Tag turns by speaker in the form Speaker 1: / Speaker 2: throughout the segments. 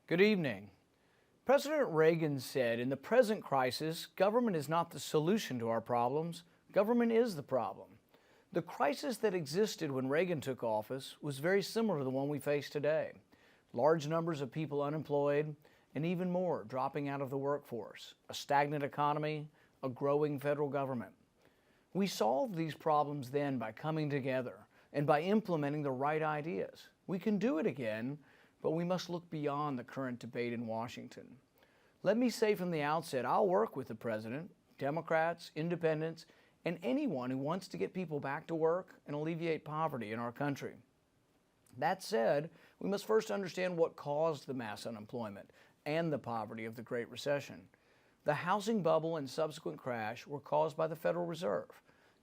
Speaker 1: Good evening. President Reagan said, in the present crisis, government is not the solution to our problems, government is the problem. The crisis that existed when Reagan took office was very similar to the one we face today. Large numbers of people unemployed, and even more dropping out of the workforce, a stagnant economy, a growing federal government. We solved these problems then by coming together and by implementing the right ideas. We can do it again, but we must look beyond the current debate in Washington. Let me say from the outset, I'll work with the President, Democrats, Independents, and anyone who wants to get people back to work and alleviate poverty in our country. That said, we must first understand what caused the mass unemployment and the poverty of the Great Recession. The housing bubble and subsequent crash were caused by the Federal Reserve,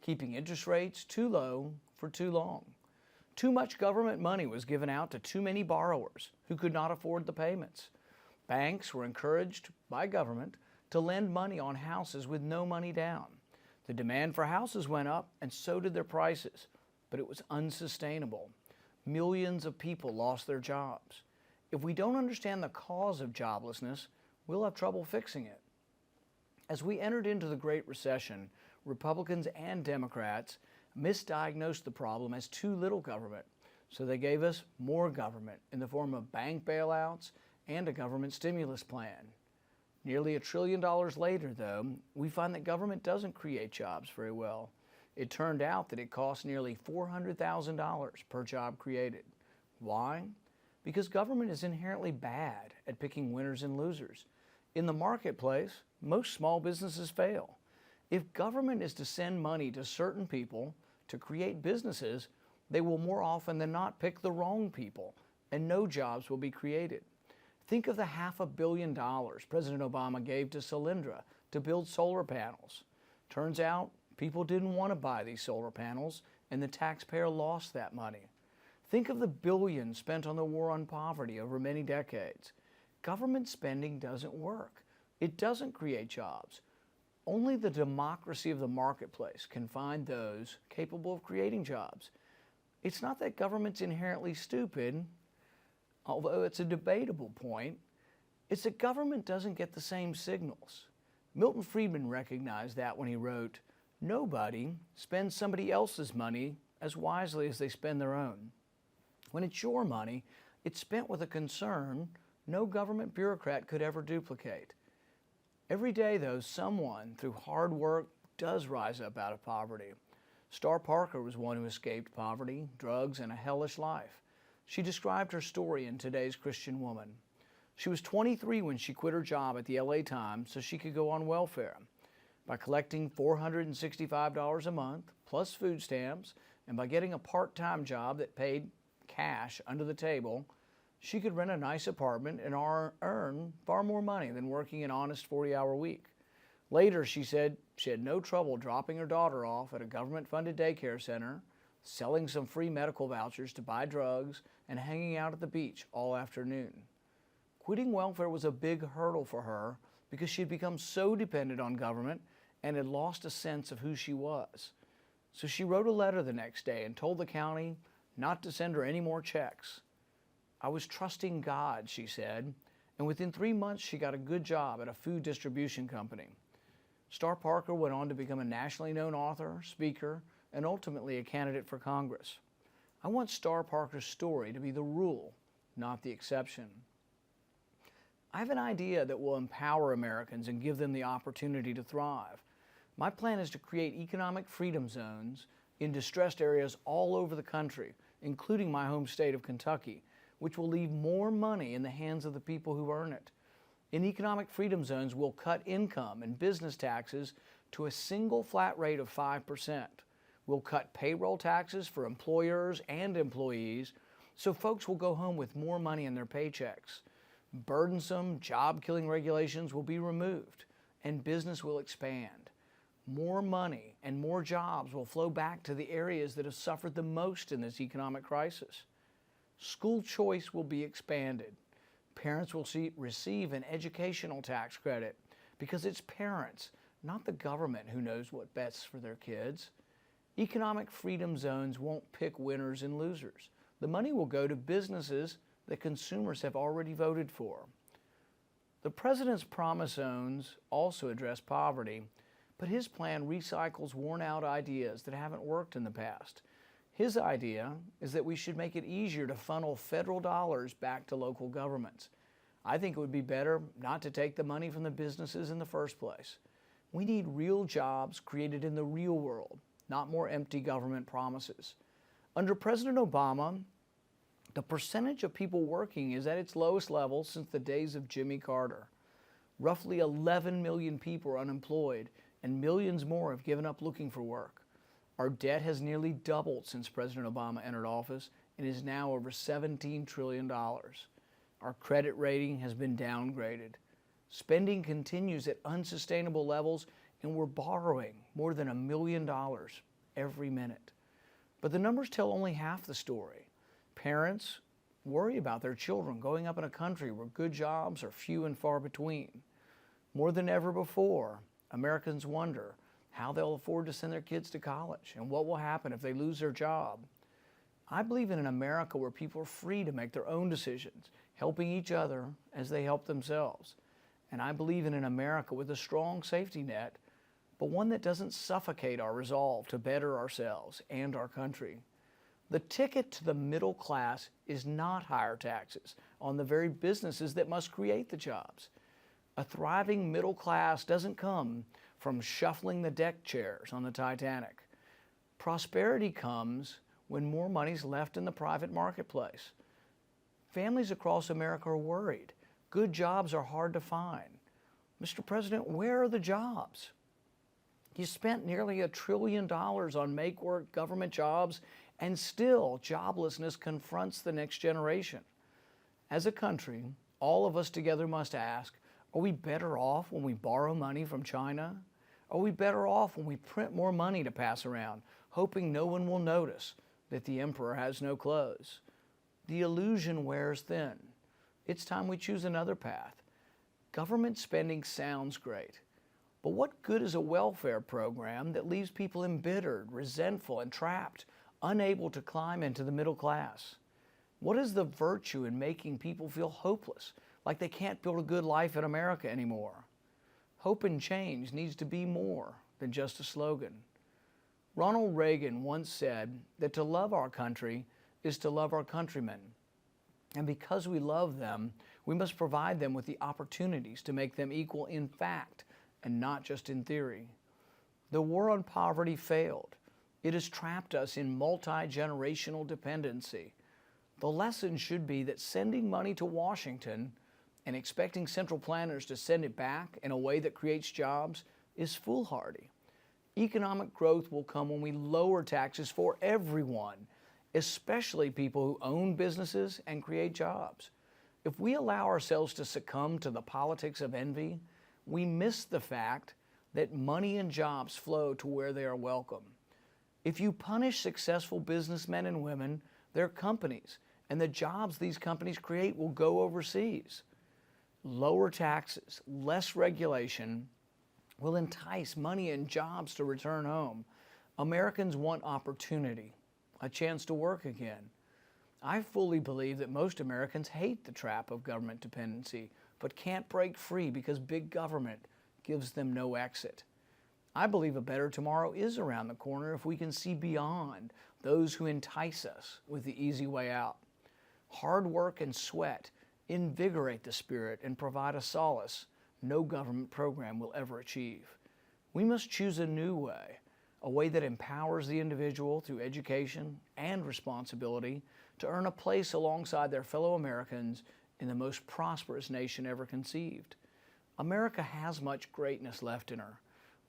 Speaker 1: keeping interest rates too low for too long. Too much government money was given out to too many borrowers who could not afford the payments. Banks were encouraged by government to lend money on houses with no money down. The demand for houses went up, and so did their prices, but it was unsustainable. Millions of people lost their jobs. If we don't understand the cause of joblessness, we'll have trouble fixing it. As we entered into the Great Recession, Republicans and Democrats misdiagnosed the problem as too little government, so they gave us more government in the form of bank bailouts and a government stimulus plan. Nearly $1 trillion later, though, we find that government doesn't create jobs very well. It turned out that it costs nearly $400,000 per job created. Why? Because government is inherently bad at picking winners and losers. In the marketplace, most small businesses fail. If government is to send money to certain people to create businesses, they will more often than not pick the wrong people, and no jobs will be created. Think of the $500 million President Obama gave to Solyndra to build solar panels. Turns out people didn't want to buy these solar panels, and the taxpayer lost that money. Think of the billions spent on the war on poverty over many decades. Government spending doesn't work. It doesn't create jobs. Only the democracy of the marketplace can find those capable of creating jobs. It's not that government's inherently stupid, although it's a debatable point. It's that government doesn't get the same signals. Milton Friedman recognized that when he wrote, "Nobody spends somebody else's money as wisely as they spend their own. When it's your money, it's spent with a concern no government bureaucrat could ever duplicate." Every day, though, someone, through hard work, does rise up out of poverty. Star Parker was one who escaped poverty, drugs, and a hellish life. She described her story in Today's Christian Woman. She was 23 when she quit her job at the LA Times so she could go on welfare. By collecting $465 a month, plus food stamps, and by getting a part-time job that paid cash under the table, she could rent a nice apartment and earn far more money than working an honest 40-hour week. Later, she said she had no trouble dropping her daughter off at a government-funded daycare center, selling some free medical vouchers to buy drugs, and hanging out at the beach all afternoon. Quitting welfare was a big hurdle for her because she had become so dependent on government and had lost a sense of who she was. So she wrote a letter the next day and told the county not to send her any more checks. "I was trusting God," she said, and within 3 months she got a good job at a food distribution company. Star Parker went on to become a nationally known author, speaker, and ultimately a candidate for Congress. I want Star Parker's story to be the rule, not the exception. I have an idea that will empower Americans and give them the opportunity to thrive. My plan is to create economic freedom zones in distressed areas all over the country, including my home state of Kentucky, which will leave more money in the hands of the people who earn it. In economic freedom zones, we'll cut income and business taxes to a single flat rate of 5%. We'll cut payroll taxes for employers and employees, so folks will go home with more money in their paychecks. Burdensome, job-killing regulations will be removed, and business will expand. More money and more jobs will flow back to the areas that have suffered the most in this economic crisis. School choice will be expanded. Parents will receive an educational tax credit because it's parents, not the government, who knows what best for their kids. Economic freedom zones won't pick winners and losers. The money will go to businesses that consumers have already voted for. The president's promise zones also address poverty, but his plan recycles worn-out ideas that haven't worked in the past. His idea is that we should make it easier to funnel federal dollars back to local governments. I think it would be better not to take the money from the businesses in the first place. We need real jobs created in the real world, not more empty government promises. Under President Obama, the percentage of people working is at its lowest level since the days of Jimmy Carter. Roughly 11 million people are unemployed, and millions more have given up looking for work. Our debt has nearly doubled since President Obama entered office and is now over $17 trillion. Our credit rating has been downgraded. Spending continues at unsustainable levels, and we're borrowing more than $1 million every minute. But the numbers tell only half the story. Parents worry about their children growing up in a country where good jobs are few and far between. More than ever before, Americans wonder how they'll afford to send their kids to college and what will happen if they lose their job. I believe in an America where people are free to make their own decisions, helping each other as they help themselves. And I believe in an America with a strong safety net, but one that doesn't suffocate our resolve to better ourselves and our country. The ticket to the middle class is not higher taxes on the very businesses that must create the jobs. A thriving middle class doesn't come from shuffling the deck chairs on the Titanic. Prosperity comes when more money's left in the private marketplace. Families across America are worried. Good jobs are hard to find. Mr. President, where are the jobs? You spent nearly $1 trillion on make-work government jobs, and still joblessness confronts the next generation. As a country, all of us together must ask, are we better off when we borrow money from China? Are we better off when we print more money to pass around, hoping no one will notice that the emperor has no clothes? The illusion wears thin. It's time we choose another path. Government spending sounds great, but what good is a welfare program that leaves people embittered, resentful, and trapped, unable to climb into the middle class? What is the virtue in making people feel hopeless, like they can't build a good life in America anymore? Hope and change needs to be more than just a slogan. Ronald Reagan once said that to love our country is to love our countrymen. And because we love them, we must provide them with the opportunities to make them equal in fact and not just in theory. The war on poverty failed. It has trapped us in multi-generational dependency. The lesson should be that sending money to Washington and expecting central planners to send it back in a way that creates jobs is foolhardy. Economic growth will come when we lower taxes for everyone, especially people who own businesses and create jobs. If we allow ourselves to succumb to the politics of envy, we miss the fact that money and jobs flow to where they are welcome. If you punish successful businessmen and women, their companies and the jobs these companies create will go overseas. Lower taxes, less regulation will entice money and jobs to return home. Americans want opportunity, a chance to work again. I fully believe that most Americans hate the trap of government dependency, but can't break free because big government gives them no exit. I believe a better tomorrow is around the corner if we can see beyond those who entice us with the easy way out. Hard work and sweat invigorate the spirit and provide a solace no government program will ever achieve. We must choose a new way, a way that empowers the individual through education and responsibility to earn a place alongside their fellow Americans in the most prosperous nation ever conceived. America has much greatness left in her.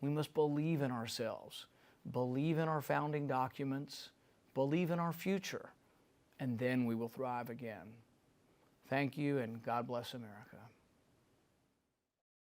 Speaker 1: We must believe in ourselves, believe in our founding documents, believe in our future, and then we will thrive again. Thank you, and God bless America.